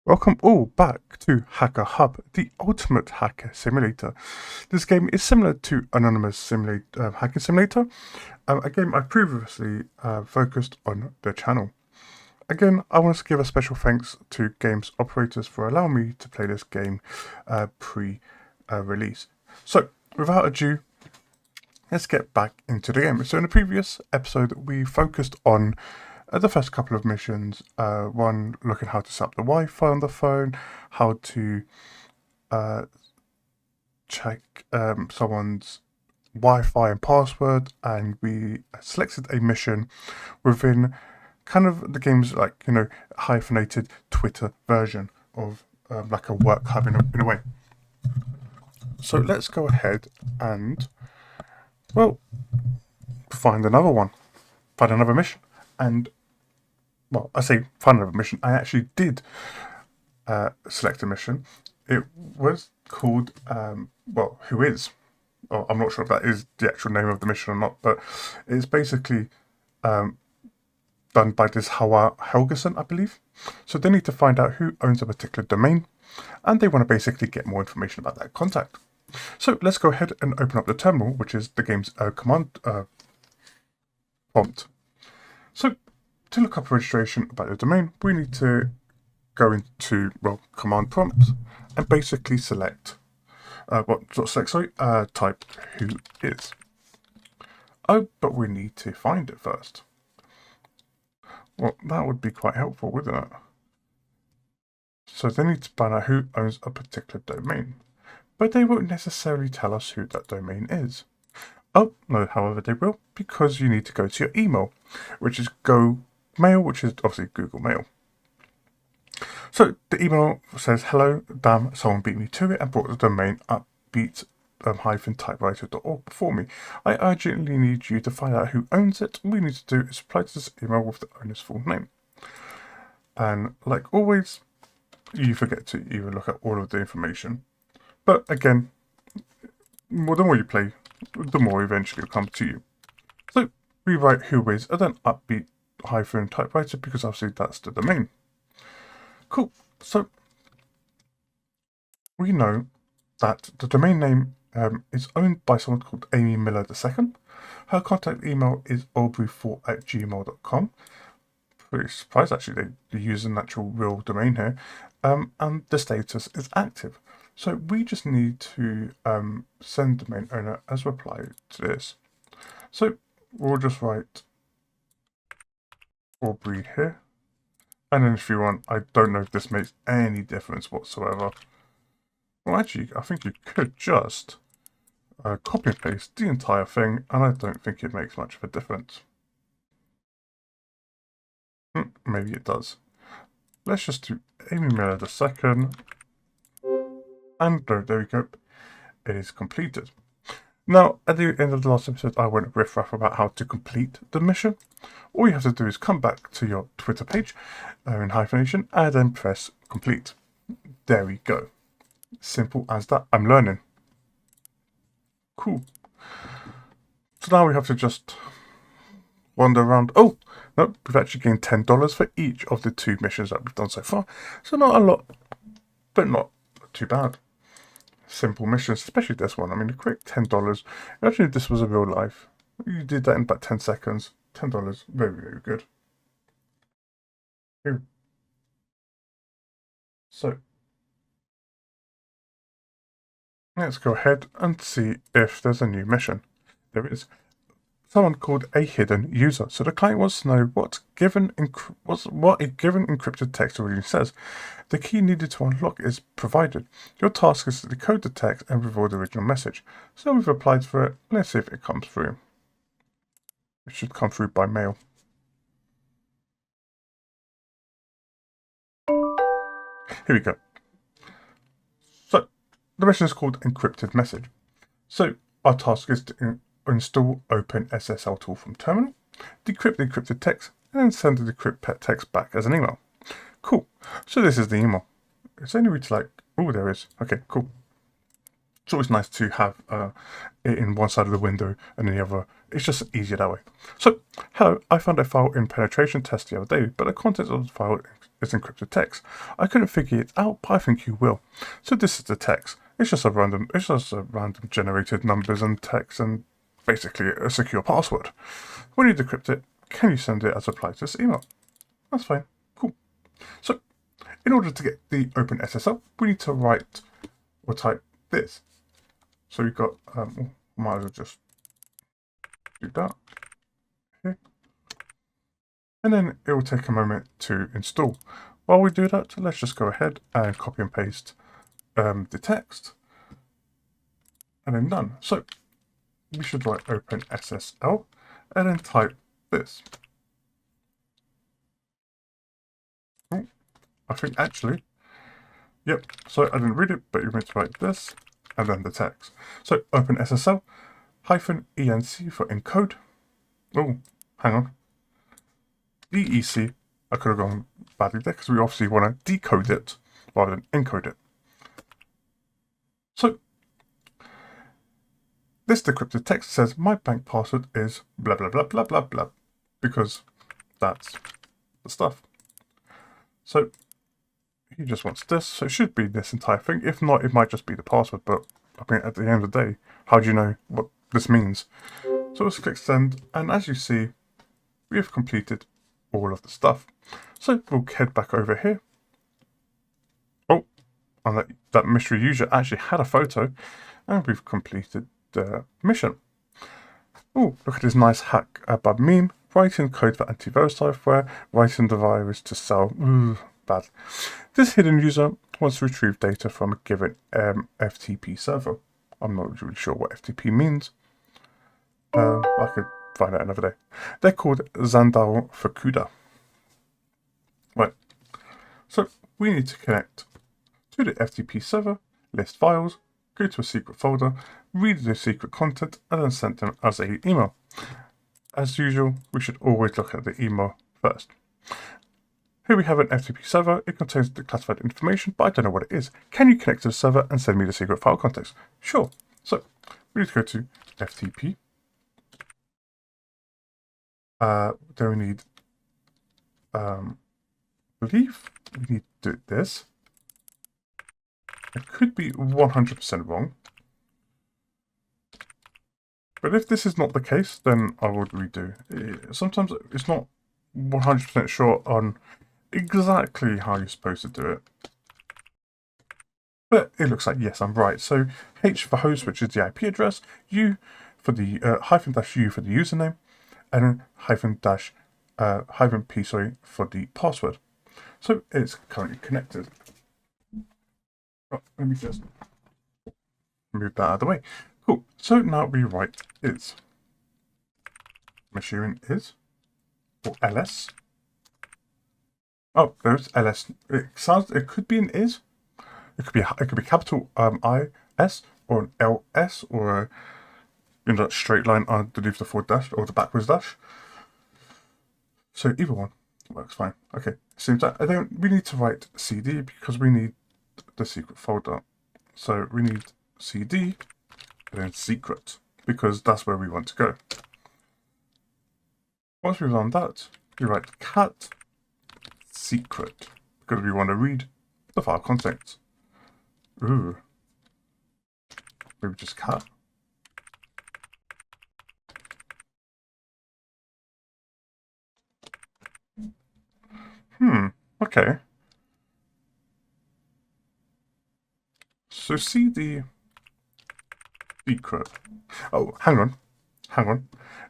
Welcome all back to Hackhub, the ultimate hacker simulator. This game is similar to Anonymous Hacking Simulator, a game I previously focused on the channel. Again, I want to give a special thanks to games operators for allowing me to play this game pre-release. So, without ado, let's get back into the game. So in the previous episode, we focused on the first couple of missions. One, looking how to set up the Wi-Fi on the phone, how to check someone's Wi-Fi and password, and we selected a mission within kind of the game's hyphenated Twitter version of like a work hub in a way. So let's go ahead and, well, find another mission. And, well, I say find another mission. I actually did select a mission. It was called, Who Is? Oh, I'm not sure if that is the actual name of the mission or not, but it's basically done by this Howard Helgeson, I believe. So they need to find out who owns a particular domain, and they want to basically get more information about that contact. So let's go ahead and open up the terminal, which is the game's command prompt. So to look up registration about the domain, we need to go into, command prompt and basically select, type who is. Oh, but we need to find it first. Well, that would be quite helpful, wouldn't it? So they need to find out who owns a particular domain, but they won't necessarily tell us who that domain is. Oh, no, however, they will, because you need to go to your email, which is Go Mail, which is obviously Google Mail. So the email says, "Hello, damn, someone beat me to it and brought the domain upbeat-typewriter.org for me. I urgently need you to find out who owns it. All we need to do is reply to this email with the owner's full name." And like always, you forget to even look at all of the information. But again, the more you play, the more eventually it'll come to you. So we write who is and then upbeat-typewriter, because obviously that's the domain. Cool. So we know that the domain name is owned by someone called Amy Miller II. Her contact email is aubrey4@gmail.com. Pretty surprised actually they're using an actual real domain here. And the status is active. So we just need to send domain owner as reply to this. So we'll just write Aubrey here. And then if you want, I don't know if this makes any difference whatsoever. Well, actually, I think you could just copy and paste the entire thing, and I don't think it makes much of a difference. Maybe it does. Let's just do Amy Miller II. And there we go. It is completed. Now, at the end of the last episode, I went riff-raff about how to complete the mission. All you have to do is come back to your Twitter page in hyphenation and then press complete. There we go. Simple as that. I'm learning. Cool. So now we have to just wander around. Oh, no, we've actually gained $10 for each of the 2 missions that we've done so far. So not a lot, but not too bad. Simple missions, especially this one. I mean, a quick $10. Imagine if this was a real life. You did that in about 10 seconds. $10. Very, very good. Here. So let's go ahead and see if there's a new mission. There is. Someone called a hidden user. So the client wants to know what a given encrypted text already says. The key needed to unlock is provided. Your task is to decode the text and reveal the original message. So we've applied for it. Let's see if it comes through. It should come through by mail. Here we go. So the mission is called Encrypted Message. So our task is to install OpenSSL tool from terminal, decrypt the encrypted text, and then send the decrypted text back as an email. Cool. So this is the email. It's only read like, oh, there is. Okay, cool. It's always nice to have it in one side of the window and then the other. It's just easier that way. So, hello, I found a file in penetration test the other day, but the content of the file is encrypted text. I couldn't figure it out, but I think you will. So this is the text. It's just a random generated numbers and text and basically a secure password. When you decrypt it, can you send it as a reply to this email? That's fine. Cool. So, in order to get the open SSL, we need to write or type this. So you've got, might as well just do that. Okay. And then it will take a moment to install. While we do that, let's just go ahead and copy and paste the text. And then done. So we should write open SSL and then type this. Ooh, I think actually, yep, so I didn't read it, but you're meant to write this and then the text. So open SSL -enc for encode. Oh, hang on. DEC, I could have gone badly there because we obviously want to decode it rather than encode it. So this decrypted text says my bank password is blah blah blah blah blah blah, because that's the stuff. So he just wants this, so it should be this entire thing. If not, it might just be the password, but I mean, at the end of the day, how do you know what this means? So let's click send, and as you see, we have completed all of the stuff. So we'll head back over here. Oh, and that mystery user actually had a photo, and we've completed the mission. Oh, look at this nice Hackhub meme. Writing code for antivirus software, writing the virus to sell. Ooh, bad. This hidden user wants to retrieve data from a given FTP server. I'm not really sure what FTP means. I could find out another day. They're called Zandal Fukuda. Right. So we need to connect to the FTP server, list files, go to a secret folder, read the secret content, and then send them as an email. As usual, we should always look at the email first. Here we have an FTP server. It contains the classified information, but I don't know what it is. Can you connect to the server and send me the secret file context? Sure. So we need to go to FTP. Then we need, I believe we need to do this. It could be 100% wrong. But if this is not the case, then I would redo. Sometimes it's not 100% sure on exactly how you're supposed to do it. But it looks like, yes, I'm right. So H for host, which is the IP address, U for the -U for the username, and then -P, sorry, for the password. So it's currently connected. Oh, let me just move that out of the way. Cool. So now we write is. I'm assuming is or ls. Oh, there's ls. It could be an is. It could be capital IS or an LS or a straight line underneath the forward dash or the backwards dash. So either one works fine. Okay. Seems that we need to write CD because we need the secret folder. So we need CD and then secret because that's where we want to go. Once we've done that, we write cat secret because we want to read the file contents. Ooh. Maybe just cat. Okay. So CD secret. Oh, hang on.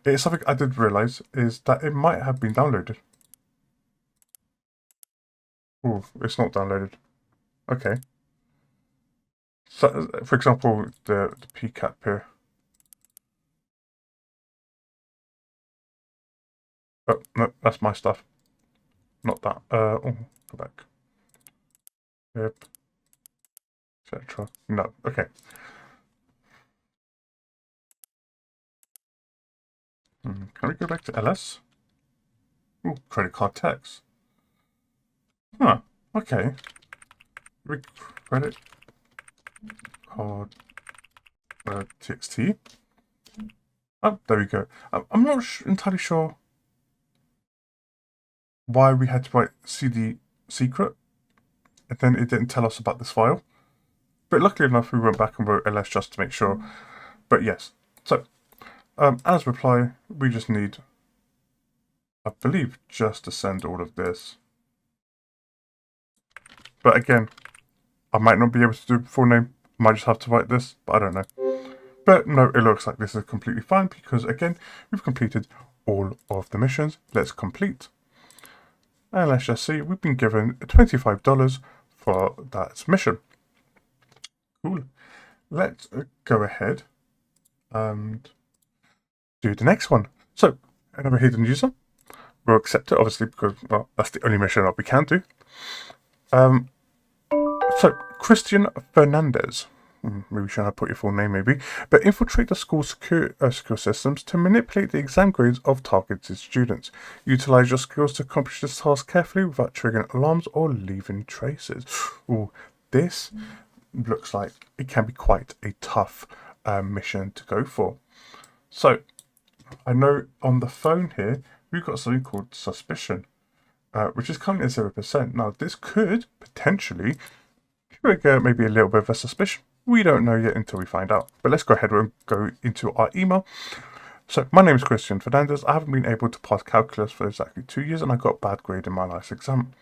It's something I did realize is that it might have been downloaded. Oh, it's not downloaded. Okay. So, for example, the pcap here. Oh, no, that's my stuff. Not that. Oh, go back. Yep. Etc. No. Okay. Can we go back to LS? Ooh, credit card text. Huh. Okay. Credit card txt. Oh, there we go. I'm not entirely sure why we had to write cd secret, and then it didn't tell us about this file. But luckily enough, we went back and wrote ls just to make sure. But yes, so as reply, we just need, I believe, just to send all of this. But again, I might not be able to do full name. Might just have to write this, but I don't know. But no, it looks like this is completely fine because again, we've completed all of the missions. Let's complete. And let's just see, we've been given $25 for that mission. Cool. Let's go ahead and do the next one. So, another hidden user. We'll accept it, obviously, because, well, that's the only mission that we can do. So, Christian Fernandez. Maybe shouldn't have put your full name, maybe. But infiltrate the school's secure systems to manipulate the exam grades of targeted students. Utilize your skills to accomplish this task carefully without triggering alarms or leaving traces. Ooh, this looks like it can be quite a tough mission to go for. So, I know on the phone here, we've got something called suspicion, which is currently at 0%. Now, this could potentially trigger maybe a little bit of a suspicion. We don't know yet until we find out. But let's go ahead and go into our email. So, my name is Christian Fernandez. I haven't been able to pass calculus for exactly 2 years, and I got a bad grade in my last exam.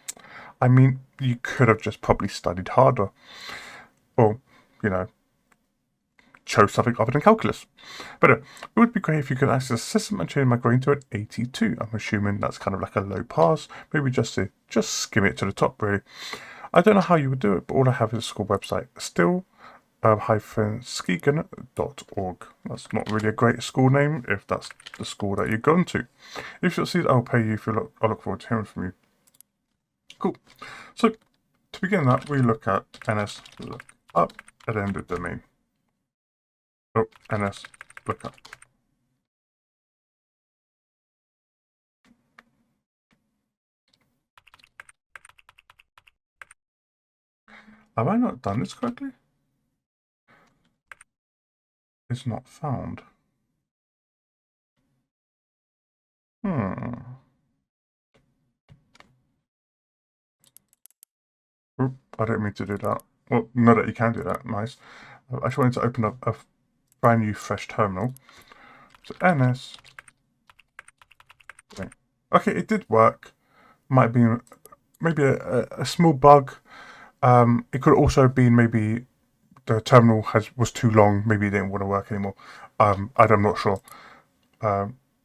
I mean, you could have just probably studied harder. Or, you know, chose something other than calculus. But it would be great if you could access the system and change my grade to an 82. I'm assuming that's kind of like a low pass. Maybe just skim it to the top, really. I don't know how you would do it, but all I have is a school website. Still-Skegan.org. That's not really a great school name if that's the school that you're going to. If you succeed, I'll pay you. I look forward to hearing from you. Cool. So, to begin that, we look at ns look up at the end of the domain. Oh, ns look up. Have I not done this correctly? It's not found. Oop, I don't mean to do that. Well, not that you can do that. Nice. I just wanted to open up a brand new fresh terminal. So ns. Okay, it did work. Might have been maybe a small bug. It could also have been maybe the terminal was too long. Maybe it didn't want to work anymore. I'm not sure.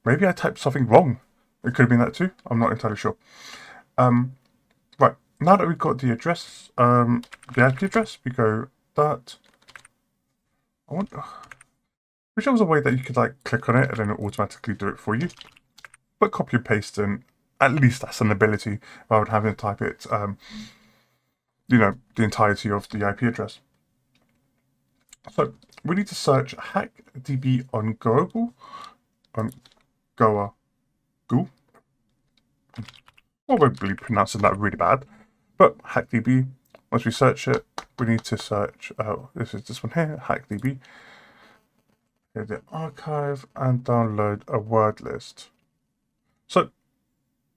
Maybe I typed something wrong. It could have been that too. I'm not entirely sure. Right, now that we've got the address, the IP address, we go that. I wish there was a way that you could like click on it and then it automatically do it for you. But copy and paste, and at least that's an ability rather than having to type it, you know, the entirety of the IP address. So we need to search HackDB on Google, on Goa. Probably pronouncing that really bad, but HackDB. Once we search it, we need to search. This is this one here, HackDB. Go to the archive and download a word list. So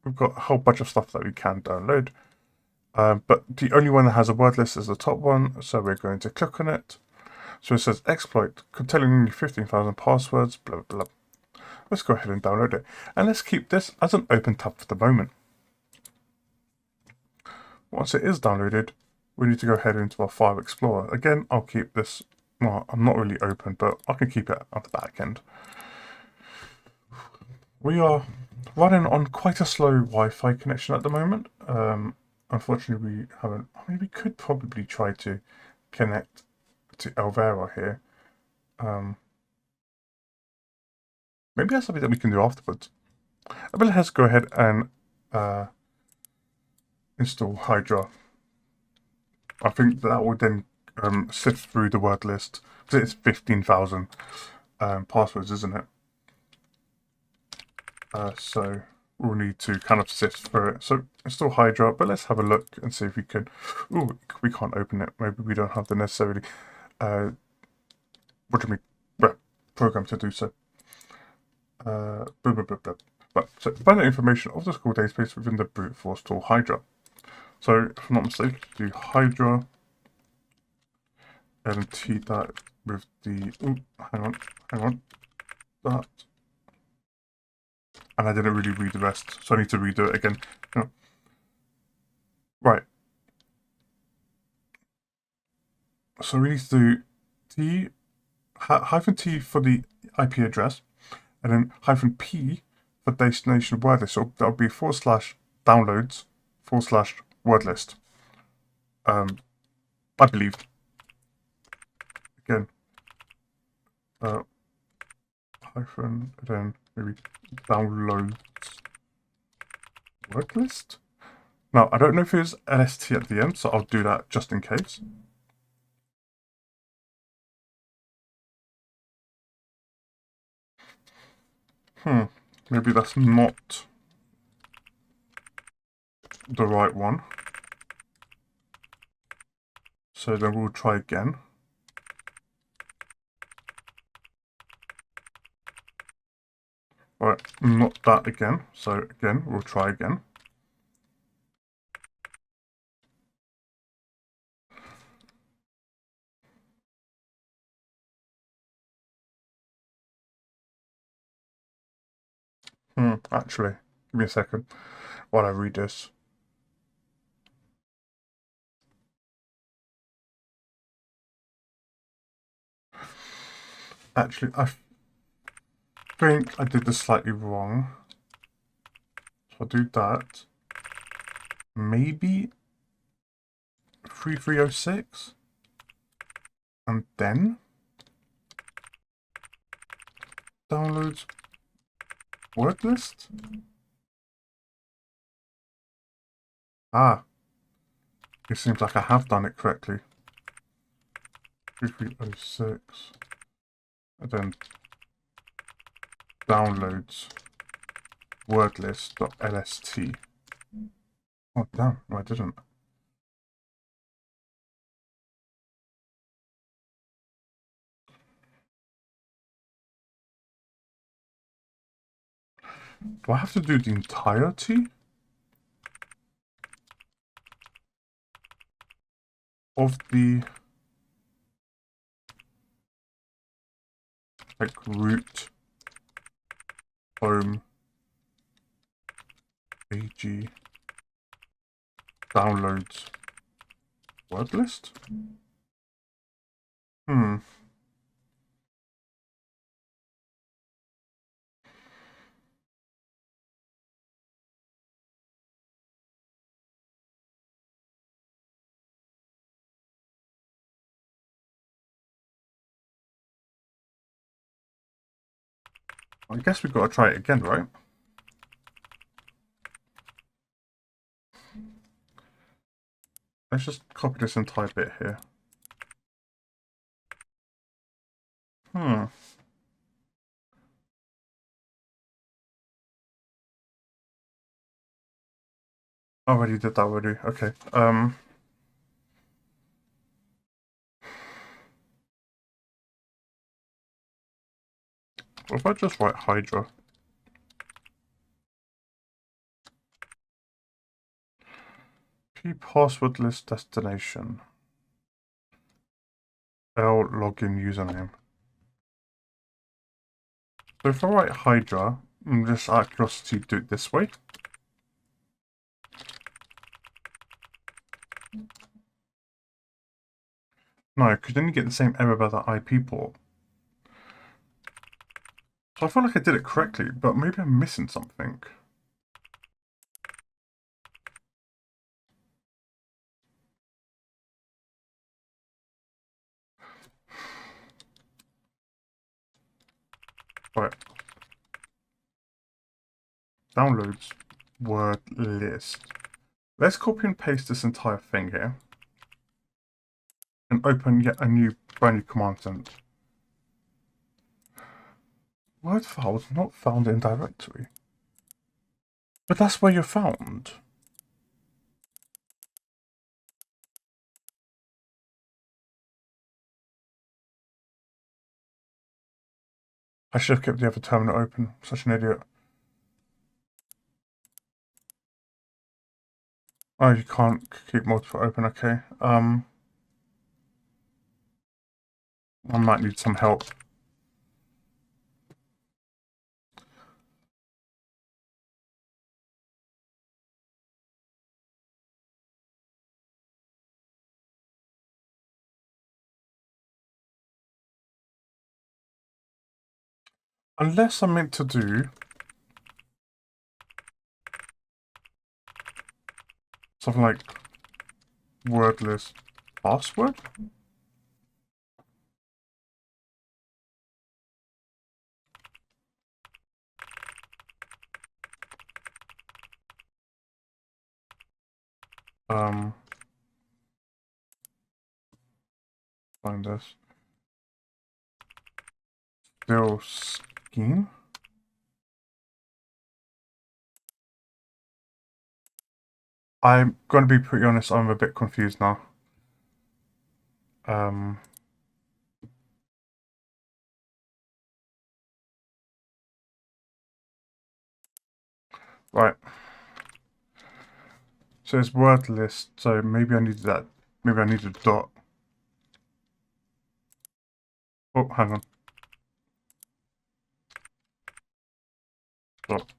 we've got a whole bunch of stuff that we can download, but the only one that has a word list is the top one. So we're going to click on it. So it says exploit containing only 15,000 passwords. Blah blah blah. Let's go ahead and download it, and let's keep this as an open tab for the moment. Once it is downloaded, we need to go ahead into our file explorer. Again, I'll keep this. Well, I'm not really open, but I can keep it at the back end. We are running on quite a slow Wi-Fi connection at the moment. Unfortunately, we haven't. I mean, we could probably try to connect to Elvera here. Maybe that's something that we can do afterwards. But let's go ahead and install Hydra. I think that will then sift through the word list. Because it's 15,000 passwords, isn't it? So we'll need to kind of sift through it. So install Hydra, but let's have a look and see if we can. Ooh, we can't open it. Maybe we don't have the necessarily. What do you mean? program to do so. Right, so find out information of the school database within the brute force tool Hydra. So if I'm not mistaken, do Hydra and T that with the hang on, that. And I didn't really read the rest, so I need to redo it again. Right. So we need to do T hyphen T for the IP address, and then hyphen P for destination word list. So that would be /downloads /word list. I believe. Again, hyphen, then maybe downloads word list. Now, I don't know if there's LST at the end, so I'll do that just in case. Maybe that's not the right one. So then we'll try again. Right, not that again. So again, we'll try again. Actually, give me a second while I read this. Actually, I think I did this slightly wrong. So I'll do that. Maybe 3306? And then downloads word list? Ah, it seems like I have done it correctly. 3306. And then downloads wordlist.lst. Oh damn, no, I didn't. Do I have to do the entirety of the like root home AG downloads word list? I guess we've got to try it again, right? Let's just copy this entire bit here. Already did that already. Okay. What if I just write Hydra? P password list destination. L login username. So if I write Hydra, I'm just out of curiosity do it this way. No, because then you get the same error about the IP port. So I feel like I did it correctly, but maybe I'm missing something. Right. Downloads word list. Let's copy and paste this entire thing here. And open yet a new brand new command sent. Word file was not found in directory. But that's where you're found. I should have kept the other terminal open. Such an idiot. Oh, you can't keep multiple open, okay. I might need some help. Unless I'm meant to do something like wordless password? Find this. Still scheme? I'm going to be pretty honest, I'm a bit confused now. Right. So it's word list, so maybe I need that. Maybe I need a dot. Oh, hang on. Dot.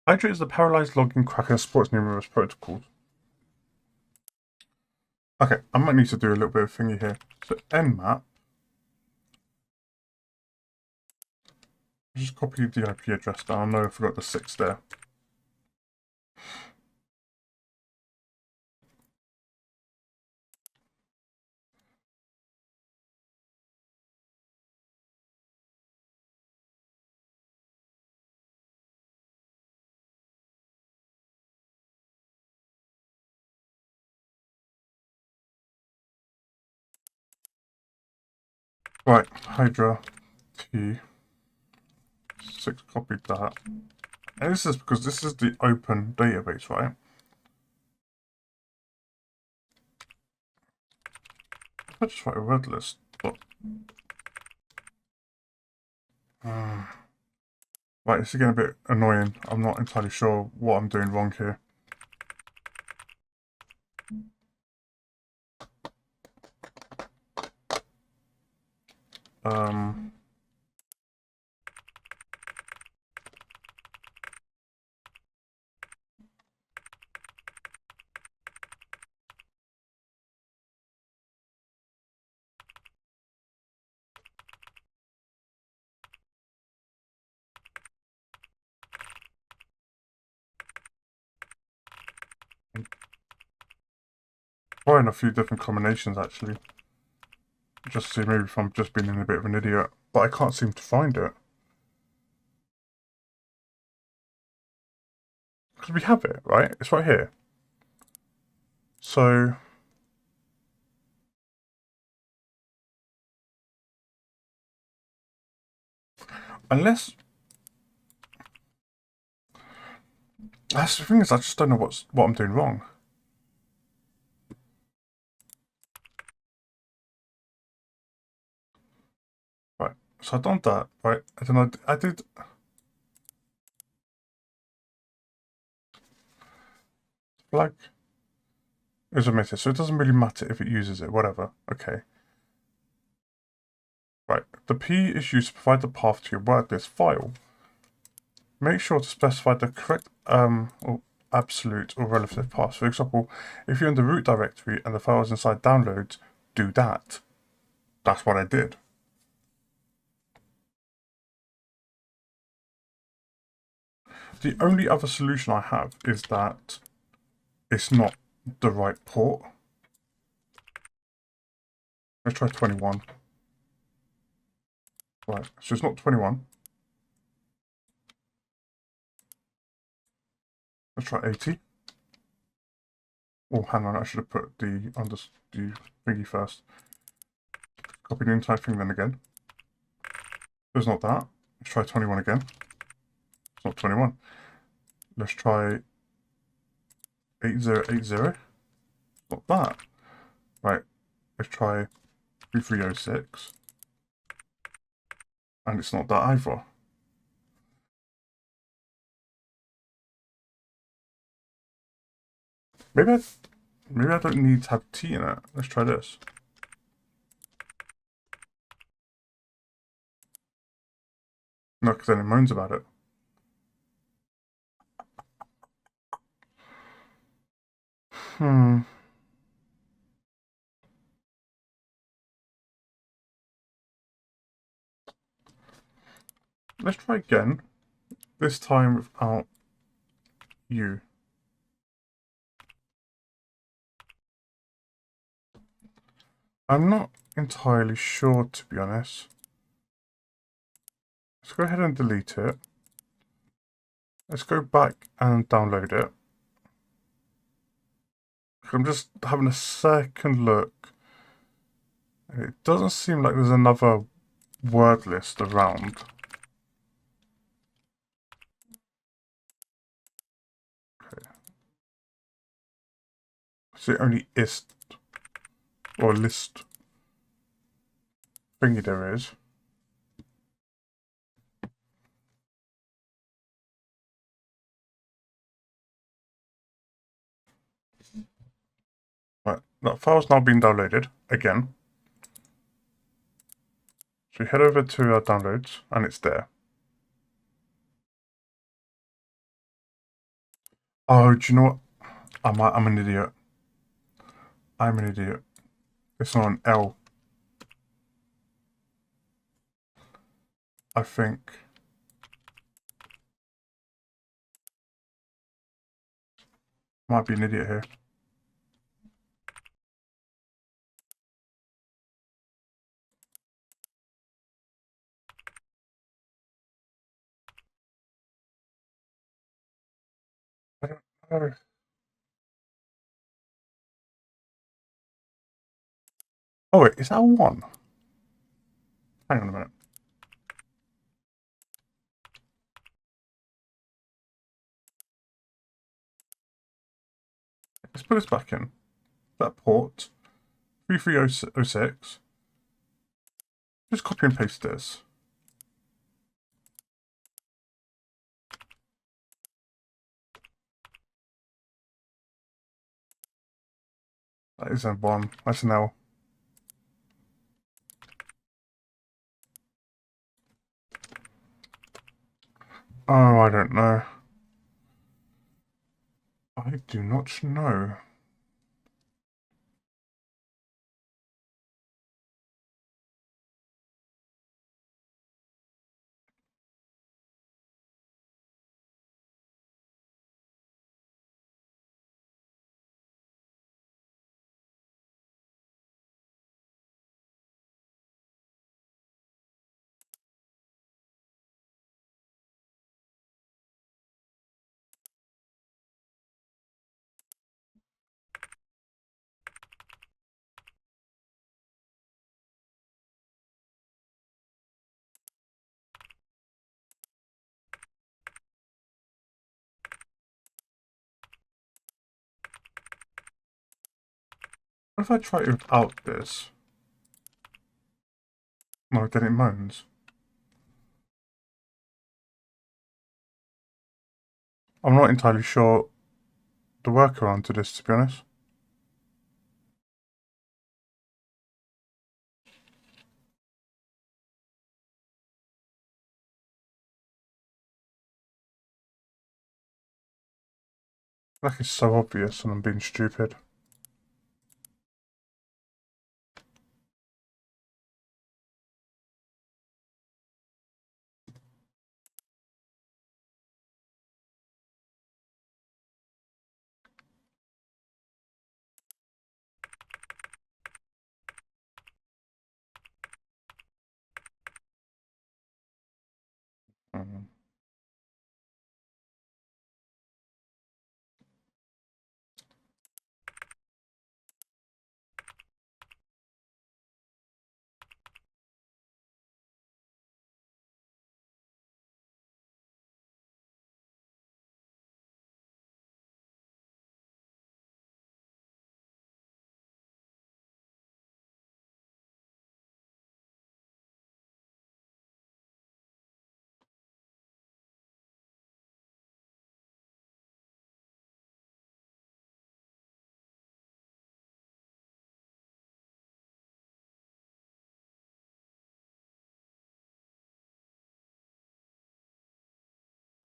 Hydra is the parallelized login cracker supports numerous protocols. Okay, I might need to do a little bit of thingy here. So nmap. Just copy the IP address down. I know I forgot the 6 there. Right, Hydra T6 copied that. And this is because this is the open database, right? I just write a word list. But, right, this is getting a bit annoying. I'm not entirely sure what I'm doing wrong here. Trying a few different combinations actually. Just to see maybe if I'm just being a bit of an idiot. But I can't seem to find it. Because we have it, right? It's right here. So... unless... that's the thing is, I just don't know what I'm doing wrong. Right, so I've done that, right? And then I did... flag is omitted, so it doesn't really matter if it uses it, whatever. Okay. Right, the P is used to provide the path to your word list file. Make sure to specify the correct or absolute or relative path. For example, if you're in the root directory and the file is inside downloads, do that. That's what I did. The only other solution I have is that it's not the right port. Let's try 21. Right, so it's not 21. Let's try 80. Oh, hang on, I should have put the the thingy first. Copy the entire thing then again. It's not that. Let's try 21 again. It's not 21. Let's try 8080. It's not that. Right, let's try 3306. And it's not that either. Maybe I don't need to have T in it. Let's try this. No, because then it moans about it. Hmm. Let's try again. This time without you. I'm not entirely sure, to be honest. Let's go ahead and delete it. Let's go back and download it. I'm just having a second look. It doesn't seem like there's another word list around. Okay. So only ist or list thingy there is. Right, that file's now been downloaded again. So we head over to our downloads and it's there. Oh, do you know what? I'm an idiot. I'm an idiot. It's not an L. I think. Might be an idiot here. I don't know. Oh wait, is that a 1? Hang on a minute. Let's put this back in. That port 3306. Just copy and paste this. That is a 1. That's an L. Oh, I don't know. I do not know. What if I try it without this? No, then it moans. I'm not entirely sure the workaround to this, to be honest. Like it's so obvious and I'm being stupid. Mm.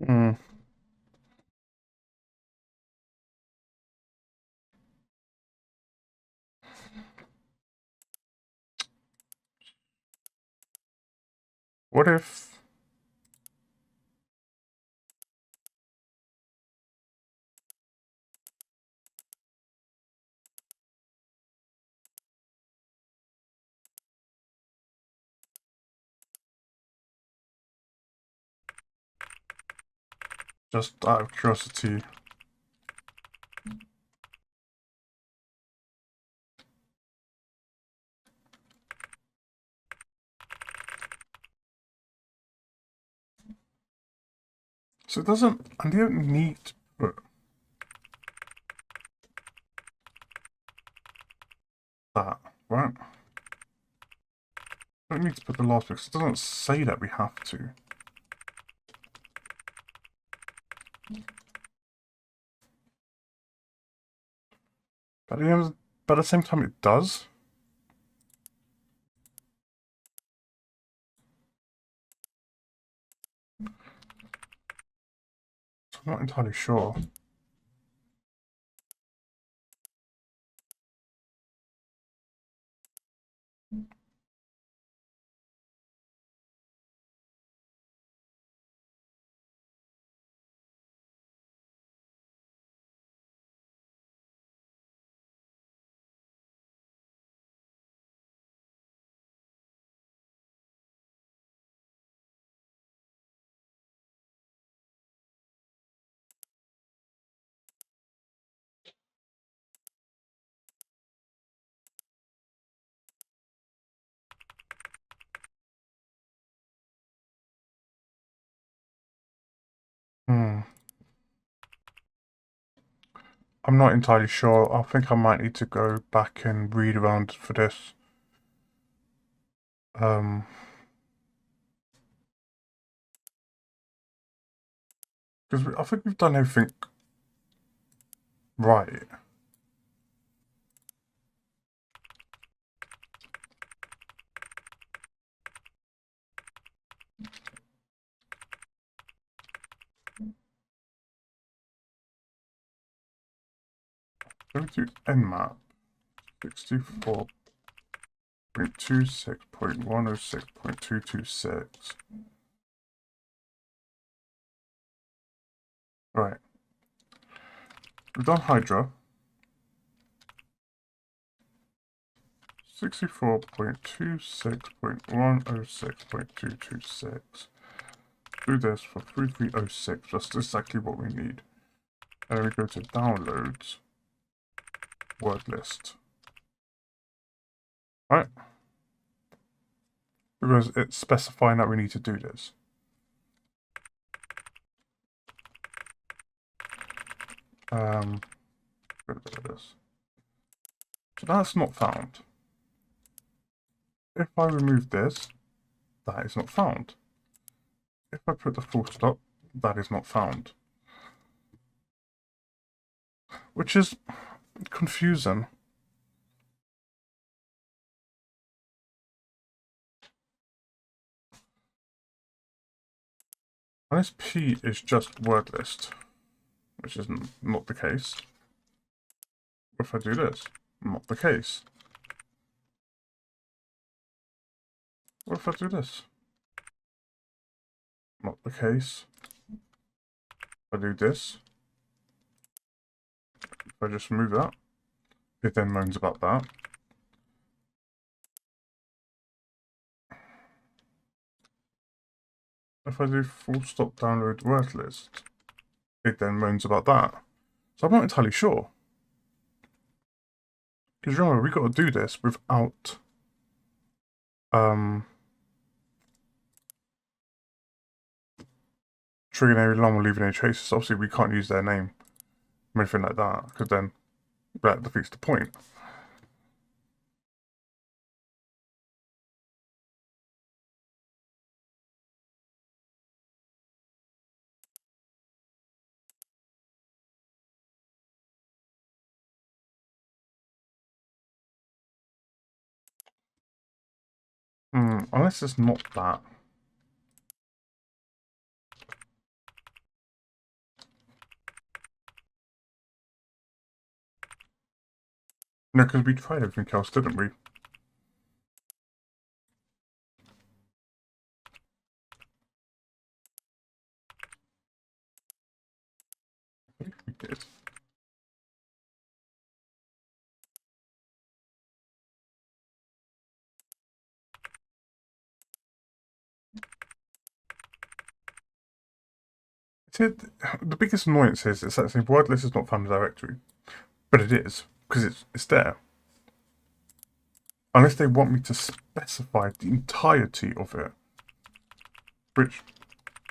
Hmm. What if... Just out of curiosity. So it doesn't... And you don't need to put that, right? Don't need to put the last bit, because it doesn't say that we have to. But at the same time, it does. So I'm not entirely sure. Hmm. I'm not entirely sure. I think I might need to go back and read around for this. Because I think we've done everything right. Go to nmap 64.26.106.226. Right. We've done Hydra. 64.26.106.226. Do this for 3306. That's exactly what we need. And then we go to downloads, word list. Right? Because it's specifying that we need to do this. Get rid of this. So that's not found. If I remove this, that is not found. If I put the full stop, that is not found. Which is confusing. Unless P is just word list, which is not the case. If I do this, not the case. What if I do this? Not the case. If I do this, if I just remove that, it then moans about that. If I do full stop download word list, it then moans about that. So I'm not entirely sure. Because remember, we got to do this without triggering any alarm or leaving any traces. Obviously, we can't use their name or anything like that, because then that defeats the point. Unless it's not that. No, because we tried everything else, didn't we? I think we did. See, the biggest annoyance is it's that saying word list is not found in the directory. But it is, because it's there. Unless they want me to specify the entirety of it. Which,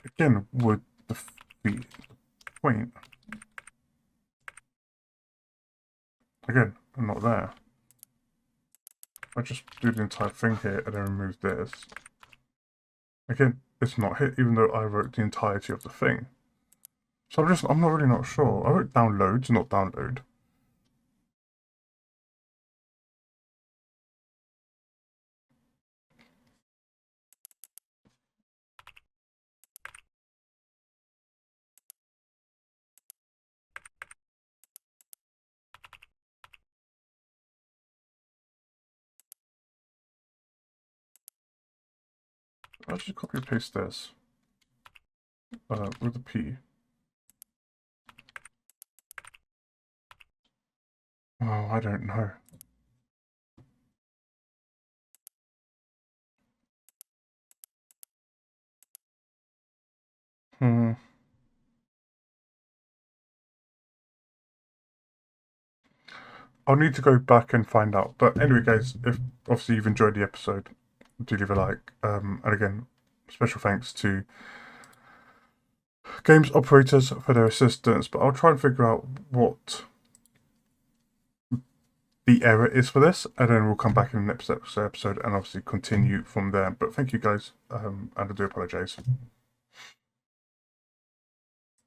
again, would defeat the point. Again, I'm not there. I just do the entire thing here and then remove this. Again, it's not hit, even though I wrote the entirety of the thing. So I'm not really not sure. I wrote downloads, not download. I'll just copy and paste this with a P. Oh, I don't know. I'll need to go back and find out. But anyway, guys, if obviously you've enjoyed the episode, do leave a like. And again, special thanks to games operators for their assistance. But I'll try and figure out what the error is for this, and then we'll come back in the next episode and obviously continue from there. But thank you guys, and I do apologize.